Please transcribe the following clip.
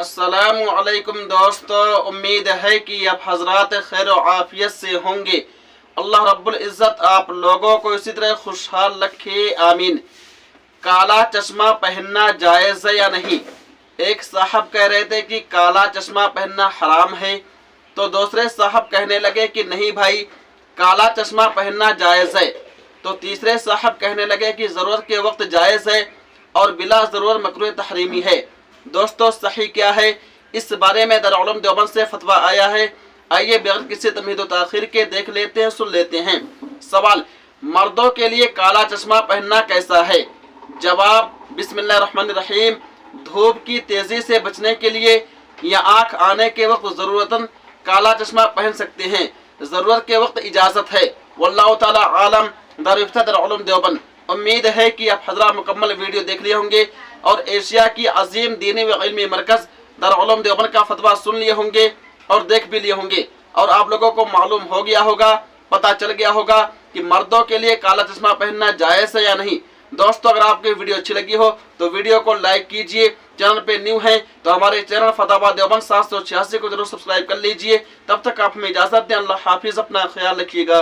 अस्सलाम वालेकुम दोस्तों, उम्मीद है कि आप हजरात खैर व आफियत से होंगे। अल्लाह रब्बुल इज़्ज़त आप लोगों को इसी तरह खुशहाल रखे, आमीन। काला चश्मा पहनना जायज़ है या नहीं? एक साहब कह रहे थे कि काला चश्मा पहनना हराम है, तो दूसरे साहब कहने लगे कि नहीं भाई, काला चश्मा पहनना जायज़ है। तो तीसरे साहब कहने लगे कि ज़रूरत के वक्त जायज़ है और बिला ज़रूरत मकरूह तहरीमी है। दोस्तों, सही क्या है, इस बारे में दारुल उलूम देवबंद से फतवा आया है। आइए बगैर किसी तमहीद व ताखीर के देख लेते हैं, सुन लेते हैं। सवाल, मर्दों के लिए काला चश्मा पहनना कैसा है? जवाब, बिस्मिल्लाहिर्रहमानिर्रहीम। धूप की तेजी से बचने के लिए या आंख आने के वक्त ज़रूरतन काला चश्मा पहन सकते हैं। ज़रूरत के वक्त इजाज़त है। वल्लाहु ताला आलम। दारुल उलूम देवबंद। उम्मीद है कि आप हज़रात मुकम्मल वीडियो देख लिए होंगे और एशिया की अजीम दीनी व इल्मी मरकज़ दारुल उलूम देवबंद का फतवा सुन लिए होंगे और देख भी लिए होंगे, और आप लोगों को मालूम हो गया होगा, पता चल गया होगा कि मर्दों के लिए काला चश्मा पहनना जायज़ है या नहीं। दोस्तों, अगर आपको वीडियो अच्छी लगी हो तो वीडियो को लाइक कीजिए। चैनल पे न्यू हैं तो हमारे चैनल फतवा देवबंद 786 को जरूर सब्सक्राइब कर लीजिए। तब तक आप हमें इजाज़त दें। अल्लाह हाफिज़, अपना ख्याल रखिएगा।